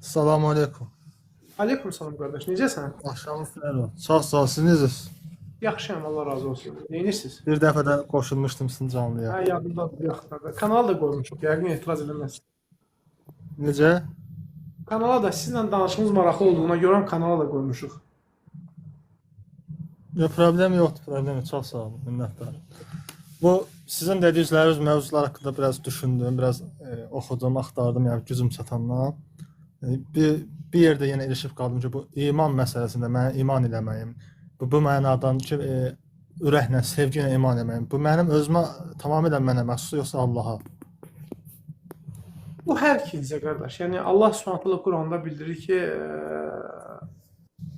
Salam aleykum. Aleyküm salam qardaş, necəsən? Axşamınız xeyir olsun. Çox sağ ol. Siz necəsiniz? Yaxşıyam, Allah razı olsun. Neyinirsiniz? Bir dəfə də qoşulmuşdum sizin canlıya. Hə, yadımdadır, yaxınlarda. Kanal da qoymuşuq, yəqin etiraz edilməz. Necə? Kanala da sizlə danışığımız maraqlı olduğuna görə kanala da qoymuşuq. Problem yoxdur, problem yox. Çox sağ olun. Minnətdaram. Bu sizin dedikləriniz mövzular haqqında biraz düşündüm, biraz oxudum, axtardım, yəni gücüm çatandan. Bir yerdə yenə ilişib qaldım ki, bu iman məsələsində mən iman eləməyim. Bu mənadan ki, ürəklə, sevgi ilə iman eləməyim. Bu mənim özümə tamamilə mənə məxsus yoxsa Allaha? Bu hər ikincə qardaş. Yəni Allah Subhanahu Quranda bildirir ki,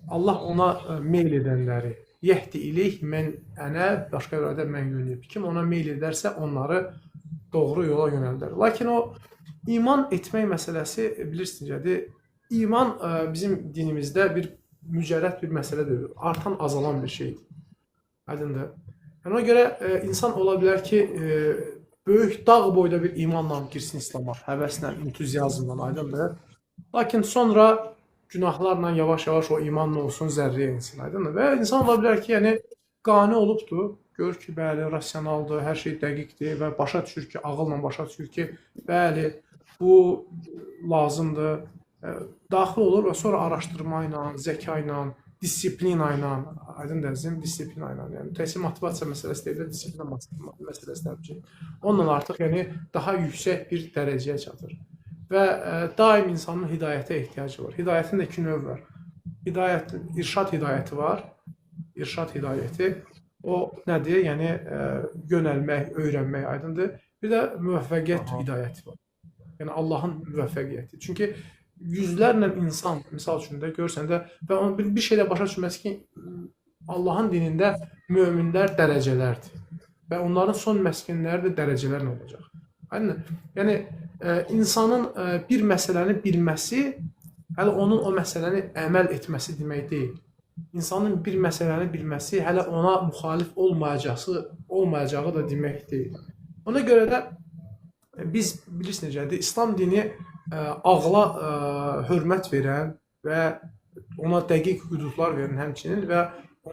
Allah ona meyl edənləri yəhdi ileyh mən ənə başqa yerdə mən yönəlib. Kim ona meyl edərsə onları doğru yola yönəldər. Lakin o iman etmək məsələsi bilirsiniz necədir? İman bizim dinimizdə bir mücərrəd bir məsələ deyil. Artan, azalan bir şeydir. Aydındır. Yəni ona görə insan ola bilər ki, böyük dağ boyda bir imanla girsin İslama, həvəslə, entuziazmla, aydındır. Lakin sonra günahlarla yavaş-yavaş o imanla olsun zərriyə insin, aydındır. Və insan ola bilər ki, yəni qane olubdur, görür ki, bəli, rasionaldır, hər şey dəqiqdir və başa düşür ki, ağılla başa düşür ki, bəli, bu lazımdır. Daxil olur və sonra araşdırma ilə, zəka ilə, disiplina ilə, aydın dərzim, disiplina ilə, yəni təhsil motivasiya məsələsi deyil, disiplina məsələsi təbii ki, onunla artıq yəni daha yüksək bir dərəcəyə çatır. Və daim insanın hidayətə ehtiyacı var. Hidayətin də iki növ var. Hidayət, irşad hidayəti var. İrşad hidayəti o nədir? Yəni yönəlmək, öyrənmək aydındır. Bir də müvəffəqiyyət hidayəti var. Yəni Allahın müvəffəqiyyəti. Çünki yüzlərlə insan, misal üçün də görsən də və onun bir şeylə başa düşməsi ki, Allahın dinində möminlər dərəcələrdir və onların son məskinləri də dərəcələrlə olacaq. Yəni insanın bir məsələni bilməsi hələ onun o məsələni əməl etməsi demək deyil. İnsanın bir məsələni bilməsi hələ ona müxalif olmayacağı da demək deyil. Ona görə də biz bilirsiniz necədir? İslam dini ağla hörmət verən və ona dəqiq hüdudlar verən həmçinin və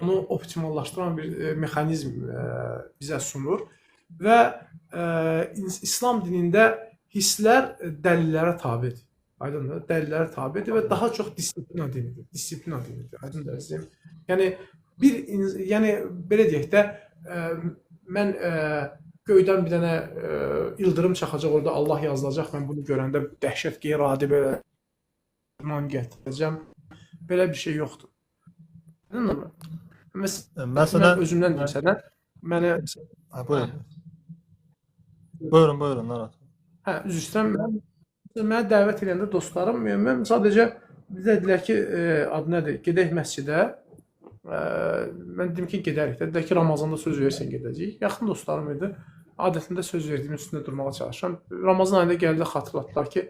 onu optimallaşdıran bir mexanizm bizə sunur və İslam dinində hisslər dəlillərə tabedir. Aydındır? Dəlillərə tabedir və daha çox disiplina dinidir. Disiplina dinidir. Aydındır? Yəni belə deyək də mən göydən bir dənə ildırım çaxacaq, orada Allah yazılacaq, mən bunu görəndə dəhşət qeyri-adi belə iman gətirəcəm. Belə bir şey yoxdur. Anladın mı? Məsələn, özümdən deyim sənə, mənə... Buyurun, narahat. Hə, üzr istəyirəm, mənə dəvət edəndə dostlarım, mən sadəcə dedilər ki, adı nədir, gedək məscidə, mən dedim ki, gedərik, dedilər ki, Ramazanda söz verirsən gedəcəyik, yaxın dostlarım idi, adətində söz verdiyimin üstündə durmağa çalışıram, Ramazan ayında gəldi xatırlatdılar ki,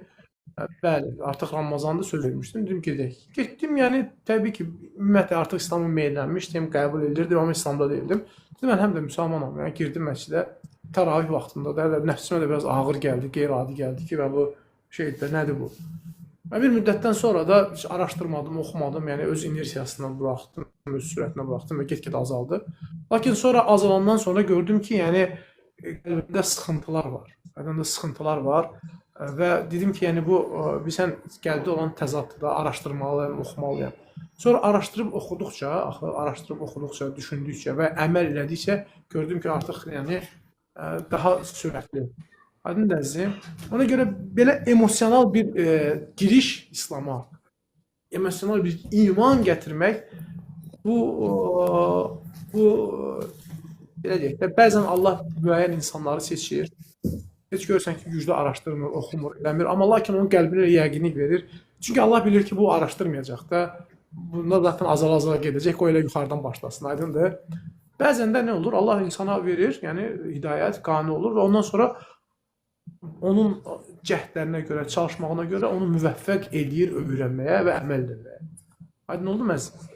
bəli, artıq Ramazanda söz vermişdim, dedim gedək. Getdim, yəni təbii ki, ümumiyyətlə artıq İslamı meylənmişdim, qəbul edirdim, amma İslamda deyildim. Dedim, mən həm də müsəlmanam, yəni girdim məscidə, təravih vaxtında da nəfsimə də biraz ağır gəldi, qeyri-adi gəldi ki, və bu şeydir, nədir bu? Və bir müddətdən sonra da heç araşdırmadım, oxumadım, yəni öz inersiyasından buraxdım, öz sürətinə buraxdım və get-get azaldı. Lakin sonra azalandan sonra gördüm ki, yəni qəlbimdə sıxıntılar var, qəlbimdə sıxıntılar var və dedim ki, yəni bu bilsən qəlbdə olan təzaddır da, araşdırmalıyam, oxumalıyam. Sonra araşdırıb oxuduqca, düşündükcə və əməl elədikcə gördüm ki, artıq yəni daha sürətli. Aydın dərzim. Ona görə belə emosional bir giriş İslama, emosional bir iman gətirmək bu belə deyək də, bəzən Allah müəyyən insanları seçir. Heç görürsən ki, güclü araşdırmır, oxumur, eləmir. Amma lakin onun qəlbinə yəqinlik verir. Çünki Allah bilir ki, bu araşdırmayacaq da. Bunlar zaten azal-azal gedəcək, o elə yuxarıdan başlasın, aydındır. Bəzən də nə olur? Allah insana verir, yəni hidayət, qane olur və ondan sonra onun cəhdlərinə görə, çalışmağına görə onu müvəffəq edir öyrənməyə və əməl etməyə. Aydın oldu mu əziz?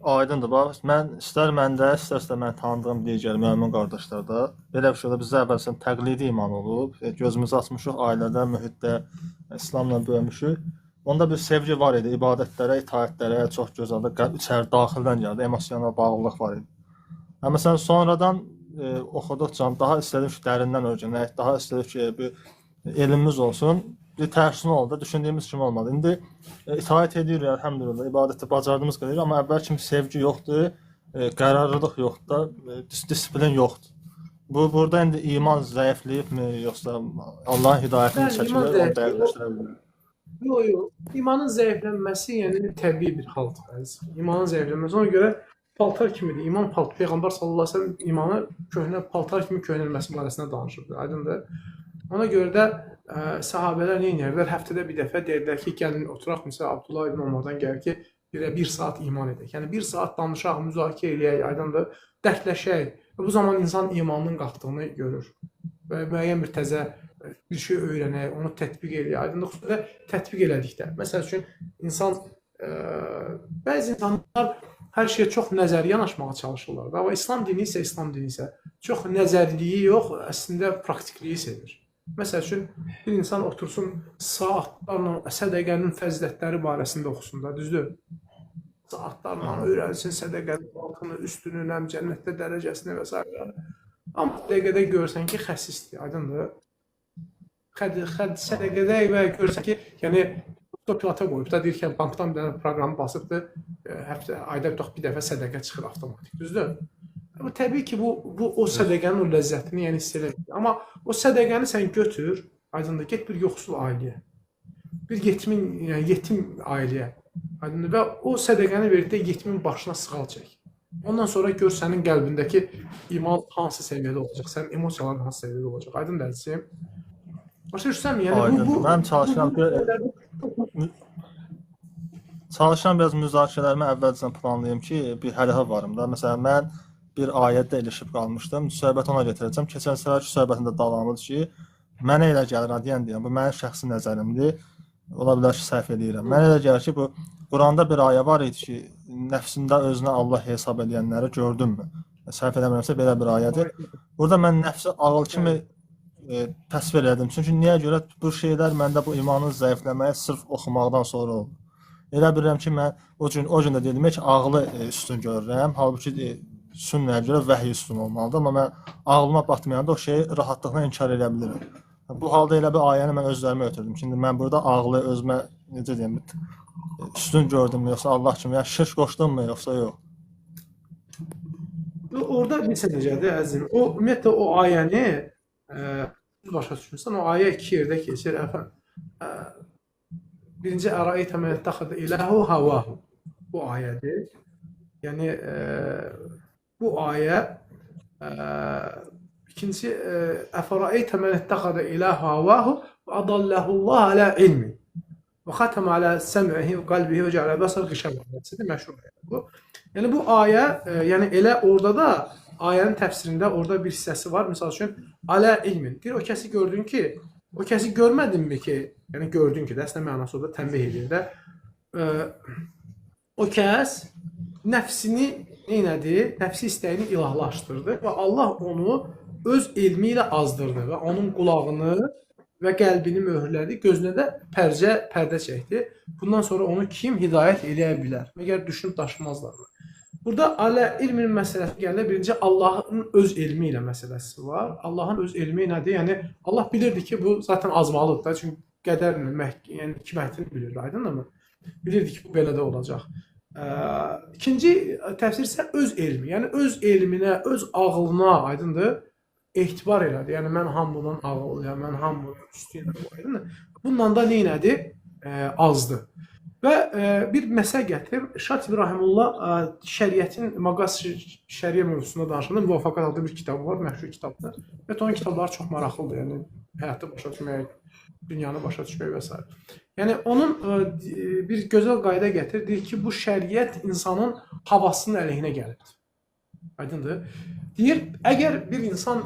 Aydındır, bax, mən istər məndə, istərsə mən tanıdığım digər mömin qardaşlarda belə bir şey olub, bizdə əvvəlsən təqlidi iman olub, gözümüzü açmışıq ailədə, mühitdə, İslamla böyümüşük. Onda bir sevgi var idi, ibadətlərə, itaətlərə çox gözəl də içəri daxildən gəldi, emosional bağlılıq var idi. Amma sən sonradan oxuduqca daha istədim ki, dərindən öyrənək, daha istədim ki, bir elmimiz olsun. Bir tərsinə oldu, düşündüyümüz kimi olmadı. İndi itaət edirik, elhamdülillah, ibadəti bacardığımız qədər, amma əvvəl kimi sevgi yoxdur, qərarlılıq yoxdur, disiplin yoxdur. Burada indi iman zəifləyibmi, yoxsa Allahın hidayətini Bəli, çəkilir, iman onu zəifləyib. dəqiqləşdirə bilmirik. Yox. İmanın zəiflənməsi yəni təbii bir haldır. əziz. İmanın zəiflənməsi ona görə paltar kimidir. İman paltar Peyğəmbər sallallahu əleyhi və səlləm imanı köhnə paltar kimi köhnəlməsi barəsində danışırdı. Aydındır? Ona görə də sahabelər nə edirlər? Həftədə bir dəfə deyirlər ki, gəlin oturaq. Məsələn, Abdullah ibn Ömərdən gəlir ki, bir saat iman edək. Yəni bir saat danışaq, müzakirə eləyək, aydındır? Dərdləşək. Bu zaman insan imanının qalxdığını görür. Və müəyyən bir təzə bir şey öyrənək, onu tətbiq eləyək. Aydınlıq xüsusilə tətbiq elədikdə. Məsəl üçün insan bəzi insanlar hər şeyə çox nəzəri yanaşmağa çalışırlar. Amma İslam dini isə çox nəzərliyi yox, əslində praktikliyi sevir. Məsəl üçün bir insan otursun saatlarla sədəqənin fəzilətləri barəsində oxusun da, düzdür? Saatlarla öyrənsin sədəqənin altını, üstünü, cənnətdə dərəcəsini və s. Amma sədəqədə görsən ki, xəsisdir, aydındır? Sədəqədə və görsən ki, yəni pilota qoyub da, deyir ki, bankdan bir dənə proqramı basıbdır, ayda bir dəfə sədəqə çıxır avtomatik, düzdür? Amma təbii ki, bu o sədəqənin o ləzzətini yəni hiss eləmir. Amma o sədəqəni sən götür, aydındır, get bir yoxsul ailəyə, bir yetim ailəyə, aydındır, və o sədəqəni verib də yetimin başına sığal çək. Ondan sonra gör sənin qəlbindəki iman hansı səviyyədə olacaq, sənin emosiyaların hansı səviyyədə olacaq, aydın dəlisi. Başa düşsən mi? Yəni bu Mən çalışıram biraz müzakirələrimi əvvəlcədən planlayım ki, bir hədəfə varım da. Məsələn, mən bir ayətdə ilişib qalmışdım. Söhbəti ona getirəcəm. Keçən səfərki söhbətin də davamıdır ki, mənə elə gəlir, deyən, bu mənim şəxsi nəzərimdir. Ola bilər ki, səhv edirəm. Mənə elə gəlir ki, bu Quranda bir ayə var idi ki, nəfsində özünə Allah hesab edənləri gördünmü? Səhv eləmirəmsə belə bir ayədir. Burada mən nəfsi ağıl kimi təsvir elədim. Çünki niyə görə bu şeylər məndə bu imanın zəifləməyə sırf oxumaqdan sonra oldu. Elə bilirəm ki, mən o gün də dedim ki, ağlı üstün görürəm. Halbuki sünnəyə görə vəhiy üstün olmalıdır. Amma mən ağlıma batmayanda o şeyi rahatlıqla inkar edə bilirəm. Bu halda elə bir ayəni mən özlərimə ötürdüm. Şimdi mən burada ağlı özümə necə deyim, üstün gördüm yoxsa Allah kimi, yəni şirk qoşdummu yoxsa yox? Orada necədir əzizim? O ümumiyyətlə o ayəni başa düşmüsən, o ayə iki yerdə keçir. Birinci ərayətə mən təxədə iləhu havahu. Bu ayədir. Yəni bu ayə ikinci əfərayətə mən təxədə iləhu havahu və adalləhullah alə ilmi. Və xatəm alə səm'ihi və qalbihi və cələ bəsər qişəb. Məşhur ayədir bu. Yəni bu ayə, yəni elə orada da ayənin təfsirində orada bir hissəsi var. Məsəl üçün alə ilmin. Deyir, o kəsi gördün ki, o kəsi görmədinmi ki, yəni gördün ki, əslində mənası orada tənbih edir də. O kəs nəfsini neynədi? Nəfsi istəyini ilahlaşdırdı və Allah onu öz elmi ilə azdırdı və onun qulağını və qəlbini möhürlədi, gözünə də pərdə çəkdi. Bundan sonra onu kim hidayət eləyə bilər? Məgər düşünüb daşımazlarmı? Burada alə ilmin məsələsi gəlir. Birinci Allahın öz elmi ilə məsələsi var. Allahın öz elmi nədir? Yəni Allah bilirdi ki, bu zaten azmalıdır da. Çünki qədərini, yəni hikmətini bilirdi, aydınmı? Bilirdi ki, bu belə də olacaq. İkinci təfsir isə öz elmi. Yəni öz elminə, öz ağlına, aydındır, etibar elədi. Yəni mən hamının ağıllıyam, mən hamının üstüyəm, aydındır. Bundan da neynədir? Azdır. Və bir məsələ gətirib, Şatib Rahimullah şəriətin, Maqas şəriə mövzusunda danışanda Müvəffəqat adlı bir kitabı var, məşhur kitabdır. Və onun kitabları çox maraqlıdır, yəni həyatı başa düşmək, dünyanı başa düşmək və s. Yəni onun bir gözəl qayda gətirir, deyir ki, bu şəriət insanın havasının əleyhinə gəlir. Aydındır. Deyir, əgər bir insan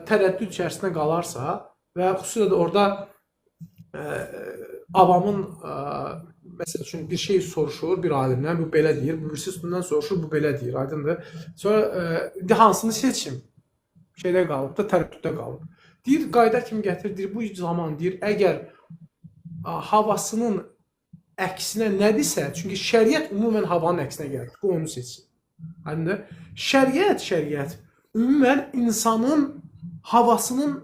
tərəddüd içərisində qalarsa və xüsusilə də orada avamın məsəl üçün bir şey soruşur bir alimdən, bu belə deyir, bu birisi üstündən soruşur, bu belə deyir, aydındır. Sonra hansını seçim? Şeydə qalıb da, tərəddüddə qalıb. Deyir, qayda kimi gətirir, deyir, bu zaman deyir, əgər havasının əksinə nədirsə, çünki şəriət ümumən havanın əksinə gəlir. Bu onu seçsin. Aydındır? Şəriət ümumən insanın havasının,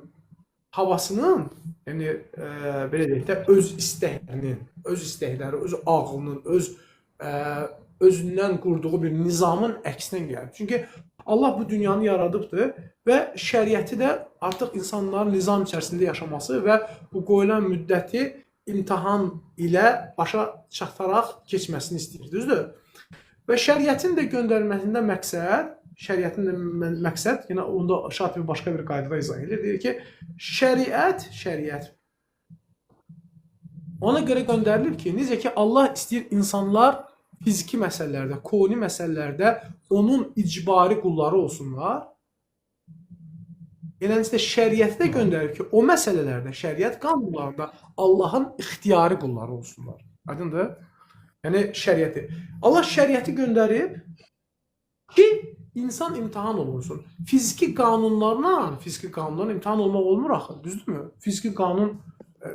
yəni belə deyək də öz istəkləri, öz ağlının, özündən qurduğu bir nizamın əksinə gəlir. Çünki Allah bu dünyanı yaradıbdır və şəriəti də artıq insanların nizam içərisində yaşaması və bu qoyulan müddəti imtahan ilə başa çataraq keçməsini istəyir, düzdür? Və şəriətin də göndərilməsində məqsəd, yenə onda Şatibi başqa bir qaydada izah edir, deyir ki, şəriət ona görə göndərilir ki, necə ki Allah istəyir insanlar fiziki məsələlərdə, koni məsələlərdə onun icbari qulları olsunlar. Eləncə şəriəti də göndərir ki, o məsələlərdə, şəriət qanunlarında Allahın ixtiyari qulları olsunlar. Aydındır? Yəni şəriəti. Allah şəriəti göndərib ki, insan imtahan olunsun. Fiziki qanunlarla imtahan olmaq olmur axı, düzdürmü? Fiziki qanun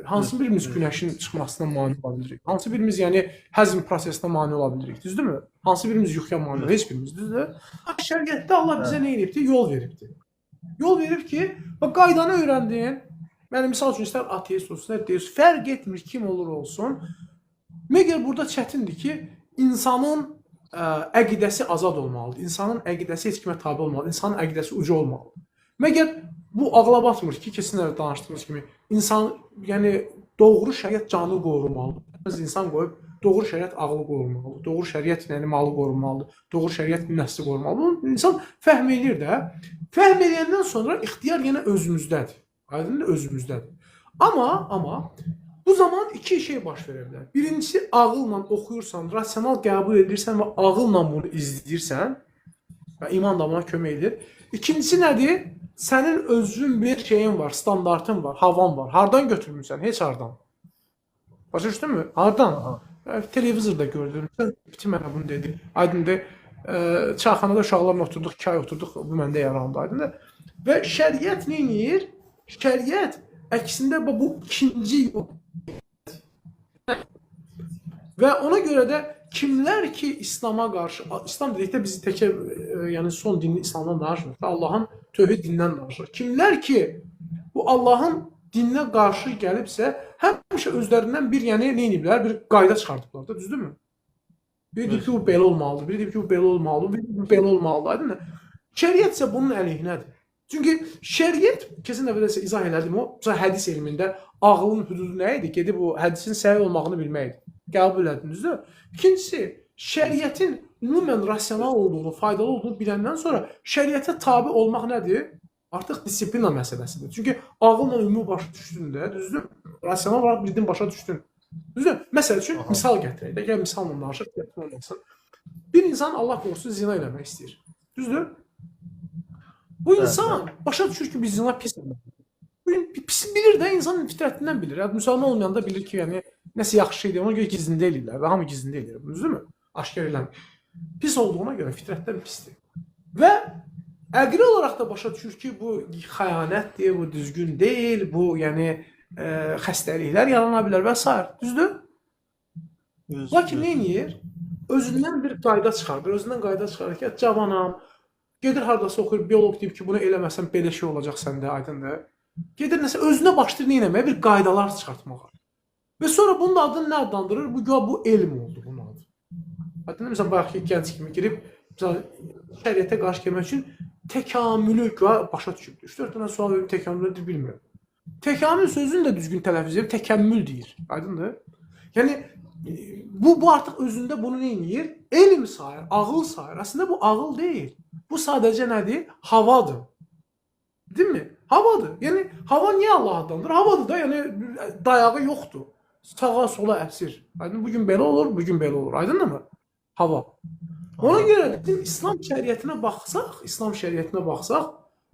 hansı birimiz günəşin çıxmasına mane ola bilirik? Hansı birimiz yəni həzm prosesinə mane ola bilirik? Düzdürmü? Hansı birimiz yuxuya mane ola? Heç birimiz, düzdür? Şəriətdə Allah bizə nə edibdi? Yol veribdi. Yol verib ki, qaydanı öyrəndin. Yəni misal üçün istər ateist olsun, istər deist, fərq etmir kim olur olsun. Məgər burada çətindir ki, insanın əqidəsi azad olmalıdır. İnsanın əqidəsi heç kimə tabe olmalıdır. İnsanın əqidəsi ucu olmalıdır. Məgər bu ağla batmır ki, keçənlər danışdığımız kimi, insan, yəni doğru şəriət canı qorumalıdır. Biz insan qoyub, doğru şəriət ağlı qorumalıdır. Doğru şəriət malı qorumalıdır. Doğru şəriət nəsli qorumalıdır. Bunu insan fəhm edir də. Fəhm edəndən sonra ixtiyar yenə özümüzdədir. Aydındır, özümüzdədir. Amma bu zaman iki şey baş verə bilər. Birincisi, ağılla oxuyursan, rasional qəbul edirsən və ağılla bunu izləyirsən və iman da buna kömək edir. İkincisi nədir? Sənin özün bir şeyin var, standartın var, havan var. Hardan götürmüsən? Heç hardan. Başa düşdünmü? Hardan? Televizorda gördüm. Biti mənə bunu dedi. Aydındır. Çayxanada uşaqlarla oturduq, 2 ay oturduq, bu məndə yarandı. Aydındır. Və şəriət nə edir? Şəriət əksində bu ikinci yol. Və ona görə də kimlər ki İslama qarşı, İslam dedikdə bizi təkə, yəni son dinli İslamdan danışmır, Allahın tövhid dinindən danışır. Kimlər ki bu Allahın dininə qarşı gəlibsə, həmişə özlərindən bir, yəni nə ediblər, bir qayda çıxardıblar da, düzdürmü? Biri deyib ki, bu belə olmalıdır, biri deyib ki, bu belə olmalıdır, biri deyib ki, bu belə olmalıdır, aydın. Şəriət isə bunun əleyhinədir. Çünki şəriət, kesin dəfə də izah elədim, o hədis elmində ağlın hüdudu nə idi? Gedib o hədisin səhih olmağını bilmək idi. Qəbul edindinizdir. İkincisi, şəriətin ümumən rasional olduğunu, faydalı olduğunu biləndən sonra şəriətə tabe olmaq nədir? Artıq disiplina məsələsidir. Çünki ağılla ümumi başa düşdün də, düzdür? Rasional olaraq bildin, başa düşdün. Düzdür? Məsəl üçün, misal gətirək də, gəl misalla danışıq, gətirək olmasın. Bir insan Allah qorusun zina eləmək istəyir. Düzdür? Bu insan başa düşür ki, biz zina pis bilir də, insan fitrətindən bilir. Müsəlman olmayanda bilir ki, yəni nəsə yaxşı şeydir, ona görə gizlində eləyirlər və hamı gizlində eləyir. Düzdürmü? Aşkar eləmir. Pis olduğuna görə fitrətdən pisdir. Və əqli olaraq da başa düşür ki, bu xəyanətdir, bu düzgün deyil, bu yəni xəstəliklər yarana bilər və s. Düzdür? Lakin nə edir? Özündən bir qayda çıxardır. Özündən qayda çıxarır ki, cavanam, gedir hardasa oxuyur, biyolog deyib ki, bunu eləməsən belə şey olacaq səndə, aydındır. Gedir nəsə özünə başlayır nə eləməyə? Bir qaydalar çıxartmağa. Və sonra bunun adını nə adlandırır? Bu elm oldu bunun adı. Aydın, məsələn, bayaqki gənc kimi girib, şəriətə qarşı gəlmək üçün təkamülü başa düşüb. 3-4 dənə sual verib təkamülü bilmirəm. Təkamül sözünü də düzgün tələffüz edib, təkəmmül deyir. Aydındır? Yəni, bu artıq özündə bunu nə edir? Elm sayır, ağıl sayır. Aslında bu ağıl deyil. Bu sadəcə nədir? Havadır. Değil mi? Havadır. Yəni, hava niyə Allah adlandır? Havadır da, yəni dayağı yoxdur. Sağa sola əsir. Aydın, bugün belə olur, bugün belə olur. Aydın mı? Hava. Ona görə İslam şəriətinə baxsaq,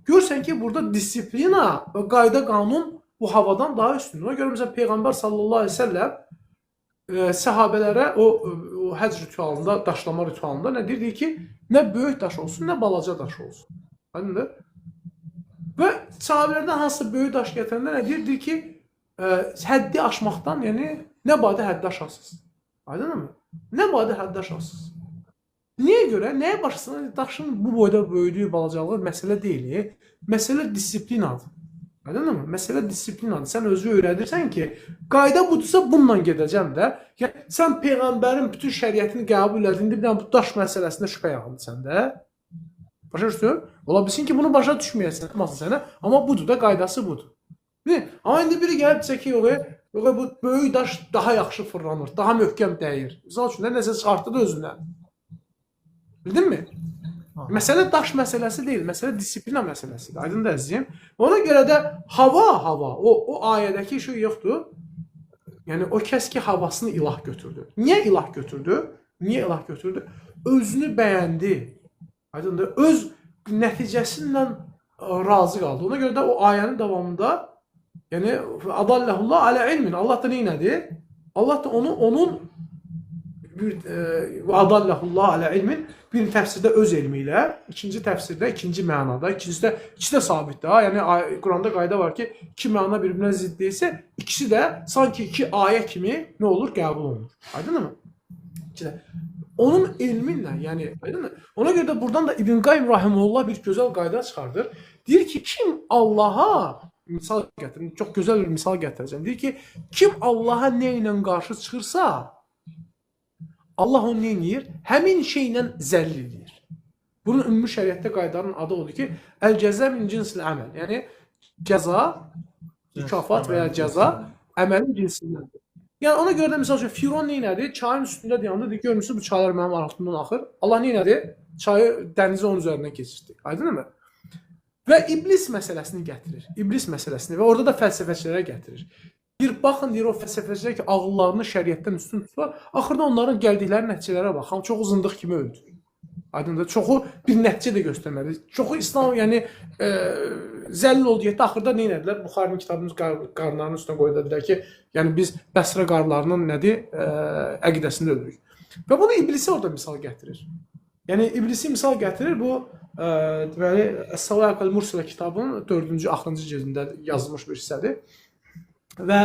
görsən ki, burada disiplina və qayda qanun bu havadan daha üstündür. Ona görə məsələn, Peyğəmbər sallallahu aleyhi ve selləm səhabələrə o həcc ritualında, daşlama ritualında nə deyir ki, nə böyük daş olsun, nə balaca daş olsun. Aydındır? Və sahabələrdən hansısa böyük daş gətirəndə nə deyir ki, həddi aşmaqdan, yəni nə badə həddi aşarsınız. Aydınmı? Nə badə həddi aşarsınız. Niyə görə? Nəyə başlasın? Daşın bu boyda böyüdüyü, balacalığı məsələ deyil. Məsələ disiplinadır. Aydınmı? Məsələ disiplinadır. Sən özü öyrədirsən ki, qayda budursa bununla gedəcəm də. Yəni, sən Peyğəmbərin bütün şəriətini qəbul edin, bir dənə bu daş məsələsində şübhə yarandı səndə. Başa düşdün? Ola bilsin ki, bunu başa düşməyəsən, sənə, amma budur da, qaydası budur. Amma indi biri gəlib desə ki, bu böyük daş daha yaxşı fırlanır, daha möhkəm dəyir. Misal üçün, nəsə çıxartdı da özündən. Bildinmi? Məsələ daş məsələsi deyil, məsələ disiplina məsələsidir. Aydın da əzizim. Ona görə də hava, o ayədəki şey yoxdur. Yəni, o kəs ki, havasını ilah götürdü. Niyə ilah götürdü? Özünü bəyəndi. Aydın da, öz nəticəsindən razı qaldı. Ona görə də o ayənin davamında, yəni, adalləhullah alə ilmin. Allah da neynədir? Allah da onun adalləhullah alə ilmin bir təfsirdə öz elmi ilə, ikinci təfsirdə, ikinci mənada, ikisi də sabitdir. Yəni, Quranda qayda var ki, iki məna bir-birinə zidd deyilsə, ikisi də sanki iki ayə kimi nə olur? Qəbul olunur. Aydın mı? Onun elminlə, yəni, aydın mı? Ona görə də buradan da İbn Qayyim Rahimullah bir gözəl qayda çıxardır. Deyir ki, kim Allaha, misal gətirin, çox gözəl bir misal gətirəcəm. Deyir ki, kim Allaha nə ilə qarşı çıxırsa, Allah onu neyir? Həmin şeylə zəll edir. Bunun ümumi şəriətdə qaydanın adı odur ki, əl-cəzə min cinsil əməl. Yəni, cəza, mükafat və ya cəza əməlin cinsindəndir. Yəni, ona görə də, misal üçün, Firon neynədir? Çayın üstündə dayandı, deyir, görmürsünüz, bu çaylar mənim arxımdan axır. Allah neynədir? Çayı, dənizi onun üzərindən keçirdi. Aydın mı? Və iblis məsələsini gətirir. İblis məsələsini və orada da fəlsəfəçilərə gətirir. Bir baxın, deyir, o fəlsəfəçilər ki, ağıllarını şəriətdən üstün tuturlar. Axırda onların gəldikləri nəticələrə baxın, çoxu zındıq kimi öldü. Aydındır, çoxu bir nəticə də göstərmədi. Çoxu İslam, yəni, zəlil oldu, yetdi. Axırda nə edədilər? Buxarinin kitabımız qarlarının üstünə qoydular ki, yəni biz Bəsrə qarlarının nədir? Əqidəsində öldürük. Və bunu iblisi orada misal gətirir. Yəni, iblisi misal gətirir, bu deməli, Əs-Savaiq el-Mursilə kitabının 4-cü, 6-cı cildində yazılmış bir hissədir. Və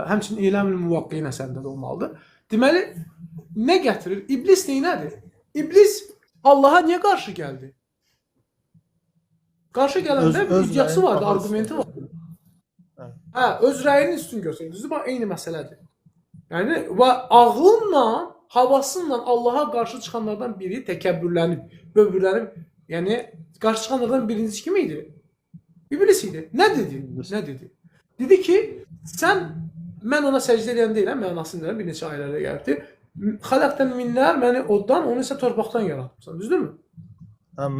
həmçinin İlam-ül Muvaqqiyin əsərində də olmalıdır. Deməli, nə gətirir? İblis neynədir? İblis Allaha niyə qarşı gəldi? Qarşı gələndə bir iddiası vardı, argumenti vardı. Hə, öz rəyini üstün göstərir. Düzdür, bax, eyni məsələdir. Yəni, və ağınla, havasıyla Allaha qarşı çıxanlardan biri təkəbbürlənib, böbürlənib, yəni, qarşı çıxanlardan birincisi kim idi? İblis idi. Nə dedi? Dedi ki, mən ona səcdə edən deyiləm, mənasını deyiləm, bir neçə ayələrdə gəlibdir. Xələqdən minlər, məni oddan, onu isə torpaqdan yaratmışsan, düzdürmü?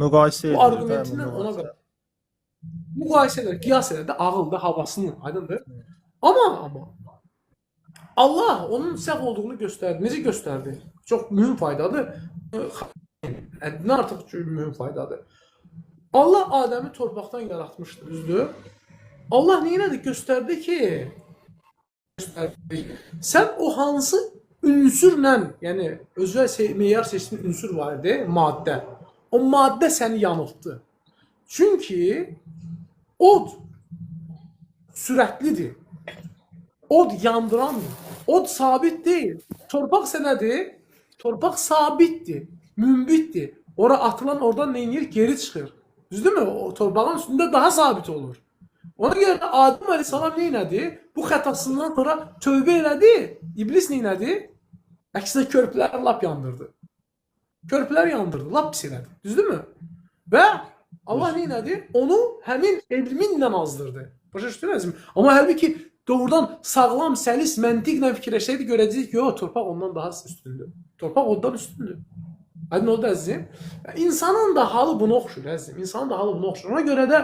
Müqayisə edir. Bu argumentindən ona qədər. Müqayisə edir, qiyas edir də, ağılda, havasını, aydındır. Amma Allah onun səhv olduğunu göstərdi. Necə göstərdi? Çox mühüm faydadır. Həddindən artıq mühüm faydadır. Allah Adəmi torpaqdan yaratmışdı, düzdür? Allah neyinədir? Göstərdi ki, sən o hansı ünsürlə, yəni özünə meyar seçdiyin ünsür var idi, maddə. O maddə səni yanıltdı. Çünki od sürətlidir. Od yandırandır. Od sabit deyil. Torpaq sənədir. Torpaq sabitdir. Mümbitdir. Ora atılan oradan neyinir? Geri çıxır. Düzdürmü? O torpağın üstündə daha sabit olur. Ona görə də Adəm Əleyhissalam neynədi? Bu xətasından sonra tövbə elədi. İblis neynədi? Əksinə körpüləri lap yandırdı. Körpülər yandırdı, lap pis elədi. Düzdürmü? Və Allah neynədi? Onu həmin elminlə azdırdı. Başa düşdünüz mü? Amma halbuki doğrudan sağlam, səlis, məntiqlə fikirləşsəydi görəcəyik ki, torpaq ondan daha üstündür. Torpaq ondan üstündür. Aydın oldu əzizim. İnsanın da halı buna oxşur əzizim. İnsanın da halı buna oxşur. Ona görə də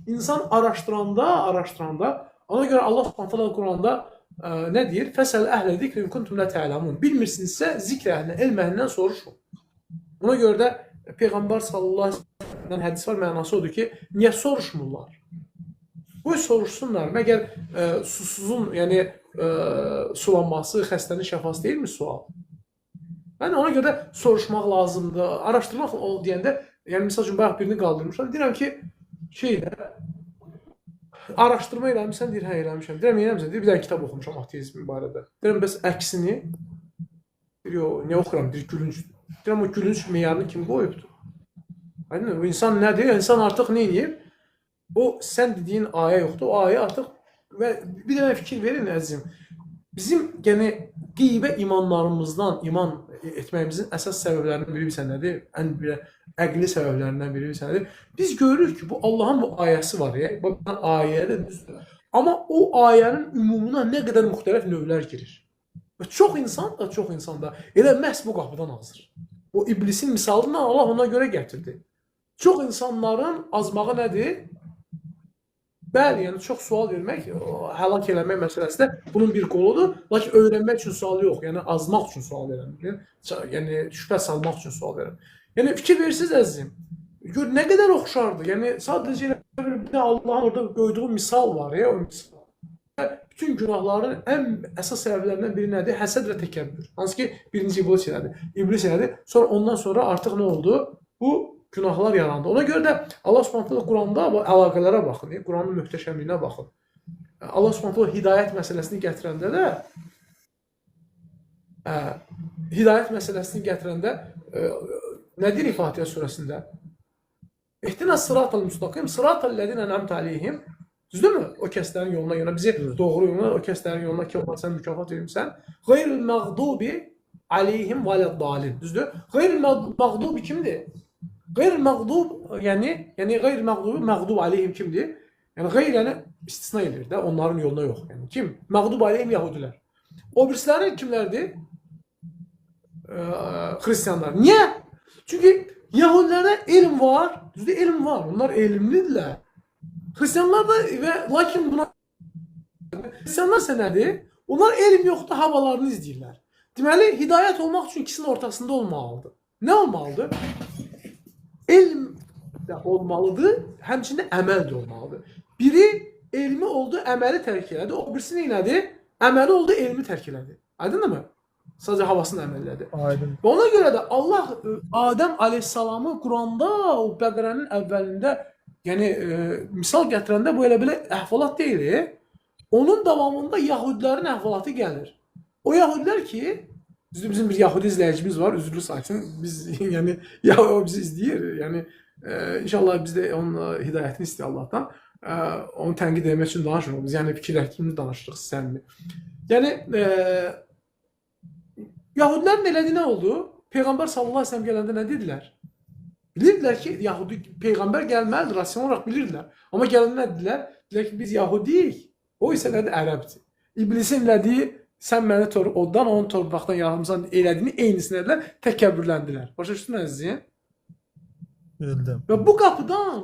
insan araşdıranda, ona görə Allah Subhanahu Quranda nə deyir? Fəsəl əhlə zikrin kuntum la ta'lamun. Bilmirsinizsə zikr əhlinə, elm əhlindən soruşun. Ona görə də Peyğəmbər sallallahu əleyhi və səlləm hədis var, mənası odur ki, niyə soruşmurlar? Bu soruşsunlar. Məgər susuzun, yəni sulanması, xəstənin şəfası deyilmi sual? Yəni ona görə soruşmaq lazımdır, araşdırmaq deyəndə, yəni misal üçün bayaq birini qaldırmışlar. Deyirəm ki, Araşdırma eləmişsən, deyir, hə eləmişəm. Deyirəm, eləmişsən, deyir, bir dənə kitab oxumuşam ateizm barədə. Deyirəm, bəs əksini? Deyir, yox, nə oxuram? Deyir, gülünc. Deyirəm, o gülünc meyarını kim qoyubdur? Aydın mı? İnsan nədir? İnsan artıq nə edir? O, sən dediyin ayə yoxdur, o ayə artıq və bir dənə fikir verin əzizim. Bizim yəni qeybə imanlarımızdan iman etməyimizin əsas səbəblərindən biri bilirsən nədir? Ən bir əqli səbəblərindən biri bilirsən nədir? Biz görürük ki, bu Allahın bu ayəsi var ya. Bu ayədə düzdür. Amma o ayənin ümumuna nə qədər müxtəlif növlər girir. Və çox insan da elə məhz bu qapıdan azır. O iblisin misalını Allah ona görə gətirdi. Çox insanların azmağı nədir? Bəli, yəni çox sual vermək, həlak eləmək məsələsi də bunun bir qoludur. Lakin öyrənmək üçün sual yox, yəni azmaq üçün sual verirəm. Yəni şübhə salmaq üçün sual verirəm. Yəni fikir verirsiniz əzizim. Gör nə qədər oxşardır. Yəni sadəcə bir Allahın orada qoyduğu misal var ya, o misal. Bütün günahların ən əsas səbəblərindən biri nədir? Həsəd və təkəbbür. Hansı ki, birinci iblis elədi. Sonra ondan sonra artıq nə oldu? Bu günahlar yarandı. Ona görə də Allah Subhanahu Quranda əlaqələrə baxın, Quranın möhtəşəmliyinə baxın. Allah Subhanahu hidayət məsələsini gətirəndə nə deyir Fatihə surəsində? İhdinas sıratal müstaqim, sıratal lezine en'amte aleyhim. Düzdürmü? O kəslərin yoluna görə bizi doğru yoluna, o kəslərin yoluna ki, sən mükafat verirsən. Qeyril məğdubi aleyhim vələddalin. Düzdür? Qeyril məğdubi kimdir? Qeyr-məğdub, yəni qeyr-məğdubi, məğdub aleyhim kimdir? Yəni qeyr yəni istisna edir də, onların yoluna yox. Yəni kim? Məğdub aleyhim yahudilər. O birisləri kimlərdir? Xristianlar. Niyə? Çünki yahudilərdə elm var, düzdür, elm var. Onlar elmlidirlər. Xristianlar da və lakin buna Xristianlar isə nədir? Onlar elm yoxdur, havalarını izləyirlər. Deməli, hidayət olmaq üçün ikisinin ortasında olmalıdır. Nə olmalıdır? Elm də olmalıdır, həmçində əməl də olmalıdır. Biri elmi oldu, əməli tərk elədi. O birisi nədir? Əməli oldu, elmi tərk elədi. Aydındır mı? Sadəcə havasını əməl elədi. Aydın. Və ona görə də Allah Adəm əleyhissalamı Quranda, o Bəqərənin əvvəlində, yəni misal gətirəndə bu elə belə əhvalat deyil. Onun davamında Yahudilərin əhvalatı gəlir. O Yahudilər ki, bizim bir Yahudi izləyicimiz var, üzrlü saytsın. Biz yəni o bizi izləyir. Yəni inşallah biz də onun hidayətini istəyir Allahdan. Onu tənqid etmək üçün danışmırıq. Biz yəni fikirləşdiyimiz danışırıq səmimi. Yəni Yahudilərin elədiyi nə oldu? Peyğəmbər sallallahu əleyhi və səlləm gələndə nə dedilər? Bilirdilər ki, Yahudi peyğəmbər gəlməlidir, rasional olaraq bilirdilər. Amma gələndə nə dedilər? Dedilər ki, biz Yahudiyik. O isə nədir? Ərəbdir. İblisin elədiyi sən məni oddan, onun torpaqdan yaratmısan elədiyini eynisini edilər, təkəbbürləndilər. Başa düşdün əzizim? Bildim. Və bu qapıdan,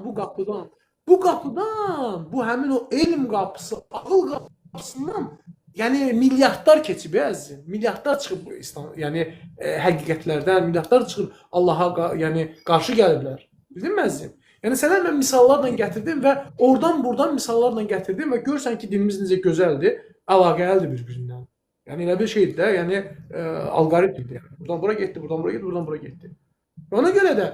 bu həmin o elm qapısı, ağıl qapısından yəni milyardlar keçib əzizim. Milyardlar çıxıb İslam, yəni həqiqətlərdən, milyardlar çıxıb Allaha yəni qarşı gəliblər. Bildinmi əzizim? Yəni sənə mən misallarla gətirdim və oradan-buradan misallarla gətirdim və görürsən ki, dinimiz necə gözəldir, əlaqəlidir bir-birindən. Yəni elə bir şeydir də, yəni alqoritmdir. Yəni. Buradan bura getdi, buradan bura getdi, buradan bura getdi. Ona görə də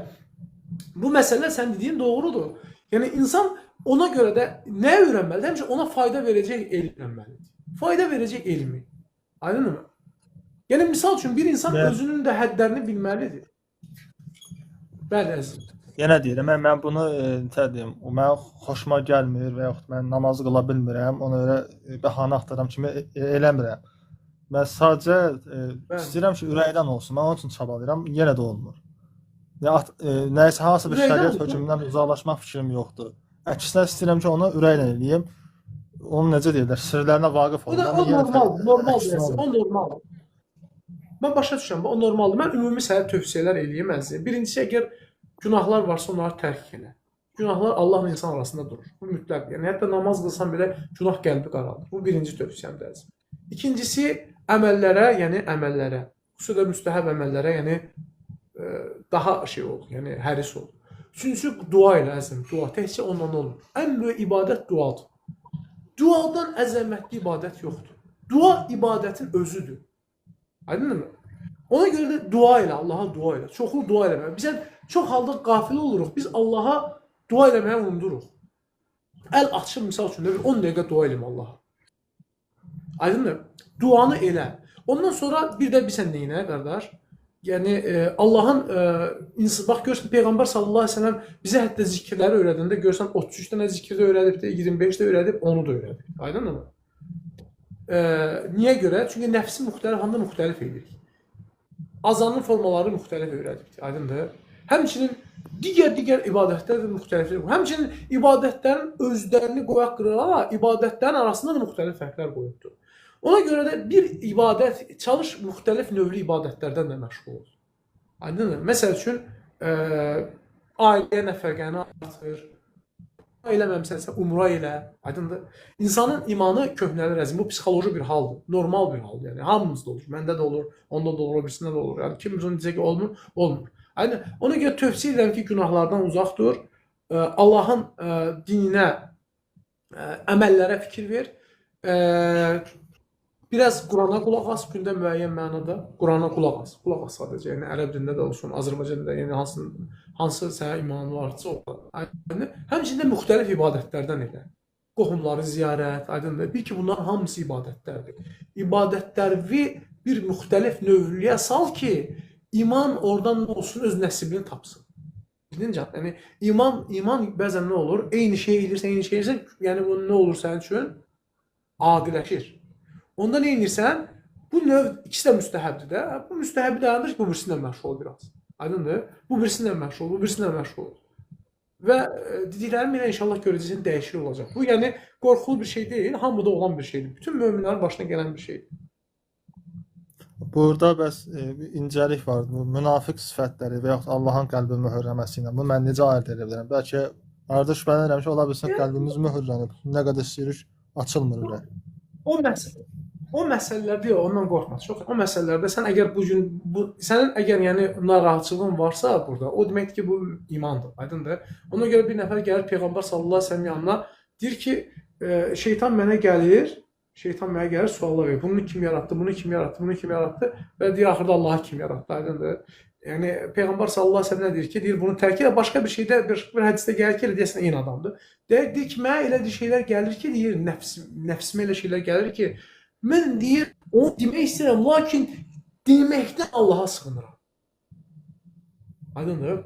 bu məsələ sən dediyin doğrudur. Yəni insan ona görə də nə öyrənməlidir? Həmişə ona fayda verəcək elm öyrənməlidir. Fayda verəcək elmi. Aydınmı? Yəni misal üçün bir insan özünün də həddlərini bilməlidir. Bəli əzizim. Yenə deyirəm, mən bunu deyim, o mənə xoşuma gəlmir və yaxud mən namazı qıla bilmirəm, ona görə bəhanə axtaram kimi eləmirəm. Mən sadəcə istəyirəm ki, ürəkdən olsun. Mən onun üçün çabalayıram, yenə də olmur. Nəysə, hansı bir şəriət hökmündən uzaqlaşmaq fikrim yoxdur. Əksinə istəyirəm ki, onu ürəklə eləyim. Onu necə deyirlər, sirlərinə vaqif olun. O normaldır. Mən başa düşürəm, o normaldır. Mən ümumi sənə tövsiyələr eləyim əzizim. Birincisi, əgər günahlar varsa onları tərk elə. Günahlar Allahla insan arasında durur. Bu mütləq. Yəni hətta namaz qılsan belə günah qəlbi qaralır. Bu birinci tövsiyəmdir əzizim. İkincisi, əməllərə, xüsusilə müstəhəb əməllərə, yəni daha şey olur, yəni həris olur. Üçüncüsü, dua ilə əzizim, dua. Təhcə ondan olur. Ən böyük ibadət duadır. Duadan əzəmətli ibadət yoxdur. Dua ibadətin özüdür. Aydınmı? Ona görə də dua ilə, Allaha dua ilə, çoxlu dua eləmək. Bizə çox halda qafil oluruq. Biz Allaha dua eləməyə unuduruq. əl açıb misal üçün də bir 10 dəqiqə dua eləm Allaha. Aydındır? Duanı elə. Ondan sonra bir də bilsən neyinə qardaş? Yəni Allahın bax görsən Peyğəmbər sallallahu əleyhi və səlləm bizə hətta zikirləri öyrədəndə görsən 33 dənə zikir də öyrədib, 25 də öyrədib, onu da öyrədib. Aydındır? Niyə görə? Çünki nəfsi müxtəlif handa müxtəlif edirik. Azanın formaları müxtəlif öyrədib. Aydındır? Həmçinin digər ibadətlər də müxtəlifdir. Həmçinin ibadətlərin özlərini qoyaq qırağa, ibadətlərin arasında da müxtəlif fərqlər qoyubdur. Ona görə də bir ibadət, çalış müxtəlif növlü ibadətlərdən də məşğul ol. Aydındır? Məsəl üçün, ailəyə nəfəqəni artır, eləməmsənsə, umra elə. Aydındır? İnsanın imanı köhnələr əzim. Bu psixoloji bir haldır, normal bir haldır. Yəni, hamımızda olur, məndə də olur, onda da olur, birisində də olur. Yəni, kimimiz onu deyəcək ki, olmur, olmur. Aydın? Ona görə tövsiyə edirəm ki, günahlardan uzaq dur, Allahın dininə, əməllərə fikir ver, biraz Qurana qulaq as, gündə müəyyən mənada Qurana qulaq as. Qulaq as sadəcə, yəni ərəb dilində də olsun, Azərbaycan dilində, yəni hansı sənə imanı varsa o. Həmçində müxtəlif ibadətlərdən elə. Qohumları ziyarət, aydındır. Bil ki, bunların hamısı ibadətlərdir. İbadətləri bir müxtəlif növlüyə sal ki, iman oradan nə olsun, öz nəsibini tapsın. Bildin can? Yəni, iman bəzən nə olur? Eyni şey edirsən, yəni bu nə olur sənin üçün? Adiləşir. Onda nə edirsən? Bu növ ikisi də müstəhəbdir də. Bu müstəhəbi dayandır ki, bu birisindən məşğul ol biraz. Aydındır? Bu birisindən məşğul ol. Və dediklərim ilə inşallah görəcəksən dəyişir olacaq. Bu yəni qorxulu bir şey deyil, hamıda olan bir şeydir. Bütün möminlərin başına gələn bir şeydir. Burada bəs bir incəlik var. Bu münafiq sifətləri və yaxud Allahın qəlbi möhürləməsi ilə. Bu mən necə ayırd edə bilərəm? Bəlkə arada şübhələnirəm ki, ola bilsin qəlbimiz möhürlənib. Nə qədər istəyirik, açılmır ürək. O məsələlərdə yox, ondan qorxma. Çox o məsələlərdə sən əgər sənin əgər yəni narahatçılığın varsa burada, o deməkdir ki, bu imandır. Aydındır? Ona görə bir nəfər gəlir Peyğəmbər sallallahu əleyhi və səlləm yanına, deyir ki, şeytan mənə gəlir, suallar verir. Bunu kim yaratdı? Və deyir axırda Allah kim yaratdı? Aydındır? Yəni Peyğəmbər sallallahu əleyhi və səlləm deyir ki, bunu tərk elə başqa bir şeydə bir hədisdə gəlir ki, deyəsən eyni adamdır. Deyir ki, mənə elə şeylər gəlir ki, deyir nəfsimə elə şeylər gəlir ki, mən deyir onu demək istəyirəm, lakin deməkdən Allaha sığınıram. Aydındır?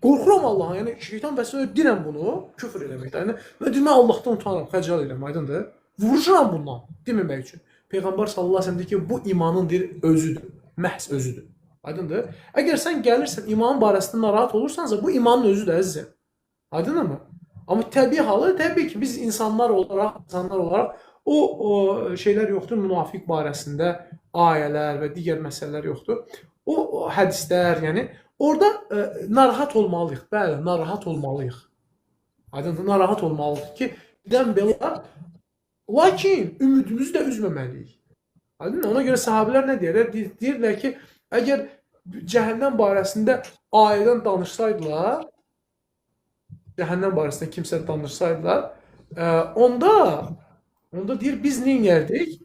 Qorxuram Allaha, yəni şeytan bəs deyirəm bunu, küfr eləməkdən. Və deyir mən Allahdan utanıram, xəcal edirəm, aydındır? Vuruşuram bundan deməmək üçün. Peyğəmbər sallallahu əleyhi və səlləm deyir ki, bu imanın deyir özüdür, məhz özüdür. Aydındır? Əgər sən gəlirsən imanın barəsində narahat olursansa, bu imanın özüdür əzizim. Aydındır? Amma təbii ki, biz insanlar olaraq o şeylər yoxdur, münafiq barəsində ayələr və digər məsələlər yoxdur. O hədislər, yəni orada narahat olmalıyıq. Bəli, narahat olmalıyıq. Aydındır? Narahat olmalıyıq ki, birdən belə, lakin ümidimizi də üzməməliyik. Aydındır? Ona görə sahabelər nə deyirlər? Deyirlər ki, əgər cəhənnəm barəsində ayədən danışsaydılar, kimsə danışsaydılar, onda deyir, biz nə edərdik?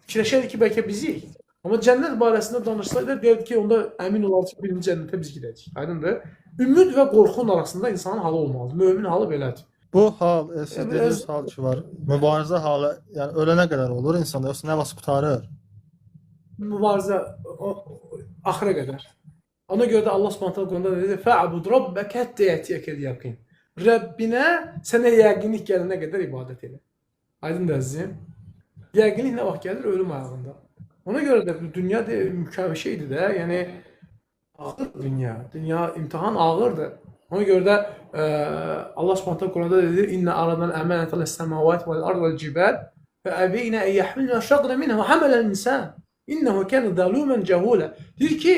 Fikirləşərdik ki, bəlkə bizik. Amma cənnət barəsində danışsaydılar, deyirdik ki, onda əmin olarıq ki, birinci cənnətə biz gedəcəyik. Aydındır? Ümid və qorxunun arasında insanın halı olmalıdır. Mömin halı belədir. Bu hal, siz dediniz hal ki var, mübarizə halı, yəni ölənə qədər olur insanda, yoxsa nə vaxt qutarır? Mübarizə axıra qədər. Ona görə də Allah Subhanahu taala Quranda dedi: "Fa'bud rabbaka hatta ya'tiyakal yaqin." Rəbbinə sənə yəqinlik gələnə qədər ibadət elə. Aydındır əzizim? Yəqinlik nə vaxt gəlir? Ölüm ayağında. Ona görə də bu dünya mükəmməl şeydir də, yəni ağır dünya. Dünya imtahan ağırdır. Ona görə də Allah Subhanahu taala Quranda dedi: "İnna aradna al-amanata lis-semawati wal-ardi wal-jibal fa abayna an yahmilna shaqra minha wa hamala al-insan innehu kana zaluman jahula." Deyir ki,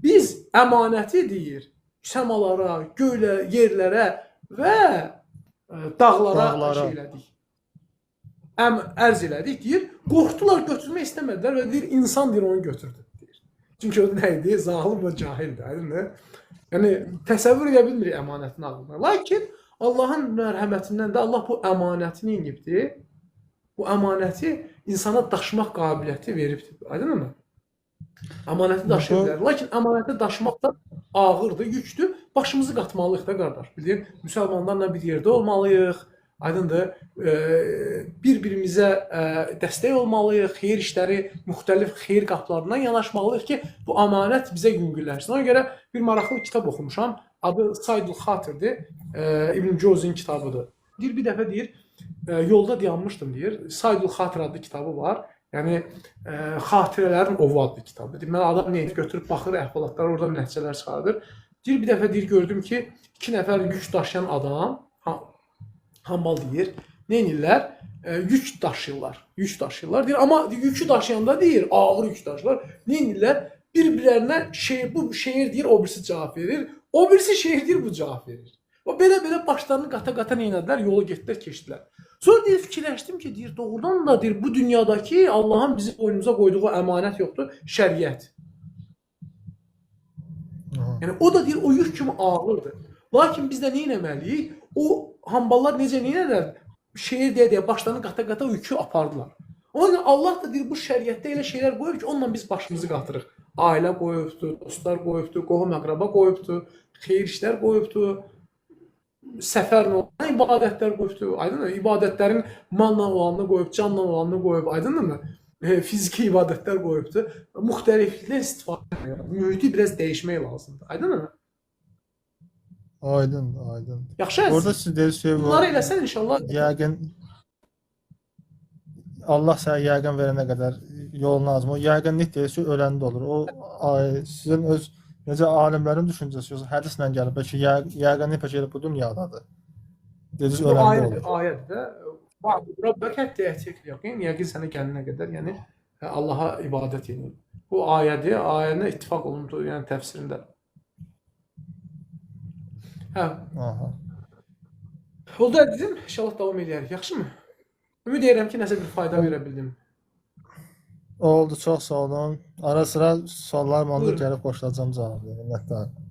biz əmanəti deyir səmalara, göylə, yerlərə və dağlara şey elədik. Ərz elədik, deyir. Qorxdular, götürmək istəmədilər və deyir, insan deyir, onu götürdü, deyir. Çünki o nə idi? Zalim və cahildir, aydındır? Yəni, təsəvvür edə bilmirik əmanətin ağlına. Lakin Allahın mərhəmətindən də Allah bu əmanətini inibdir. Bu əmanəti insana daşımaq qabiliyyəti veribdir, aydındır mı? Əmanəti daşıya Bu bilər. Lakin əmanəti daşımaq da ağırdır, yükdür. Başımızı qatmalıyıq da qardaş. Bildiyin, müsəlmanlarla bir yerdə olmalıyıq. Aydındır. Bir-birimizə dəstək olmalıyıq. Xeyir işləri, müxtəlif xeyir qapılarından yanaşmalıyıq ki, bu əmanət bizə yüngülləşsin. Ona görə bir maraqlı kitab oxumuşam. Adı Saydul Xatirdir. İbn Cozin kitabıdır. Bir dəfə deyir, yolda dayanmışdım deyir. Saydul Xatir adlı kitabı var. Yəni xatirələrin ovu adlı kitabı. Deməli adam nə edir? Götürüb baxır əhvalatlar, oradan nəticələr çıxardır. Deyir bir dəfə deyir gördüm ki, 2 nəfər yük daşıyan adam hambal deyir. Nə edirlər? Yük daşıyırlar. Yük daşıyırlar deyir. Amma yükü daşıyanda deyir, ağır yük daşıyırlar. Nə edirlər? Bir-birlərinə bu şeir deyir, o birisi cavab verir. O birisi şeir deyir, bu cavab verir. O belə başlarını qata-qata nə etdilər? Yolu getdilər, keçdilər. Sonra deyir, fikirləşdim ki, deyir, doğrudan da deyir, bu dünyadakı Allahın bizim boynumuza qoyduğu əmanət yoxdur, şəriət. Yəni o da deyir, o yük kimi ağırdır. Lakin biz də nə etməliyik? O hamballar necə nə edirlər? Şeir deyə başlarını qata-qata o yükü apardılar. Ona görə Allah da deyir, bu şəriətdə elə şeylər qoyub ki, onunla biz başımızı qatırıq. Ailə qoyubdur, dostlar qoyubdur, qohum-əqraba qoyubdur, xeyir işlər qoyubdur. Səfərlə olan ibadətlər qoyubdur. Aydınmı? İbadətlərin malla olanını qoyub, canla olanını qoyub, aydınmı? Fiziki ibadətlər qoyubdur. Müxtəlifliklə istifadə edir. Mühiti biraz dəyişmək lazımdır. Aydınmı? aydın. Yaxşı. Orada siz deyirsiniz bunları eləsən inşallah. Yəqin Allah sənə yəqin verənə qədər yolun azmı? O yəqinlik deyirsiniz öləndə olur. O sizin öz necə alimlərin düşüncəsi yoxsa hədislə gəlib ki, yəqinlik pəkəli bu dünyadadır. Dediniz öləndə olur. Ayədə Rabbəkə təyyək yəqin, yəqin sənə gəlinə qədər, yəni Allaha ibadət edin. Bu ayədir, ayəyə ittifaq olundu, yəni təfsirində. Hə. Aha. Oldu dedim, inşallah davam edərik. Yaxşımı? Ümid edirəm ki, nəsə bir fayda verə bildim. Oldu, çox sağ olun. Ara sıra suallarım oldu, gəlib qoşulacağam cavabı. Minnətdaram.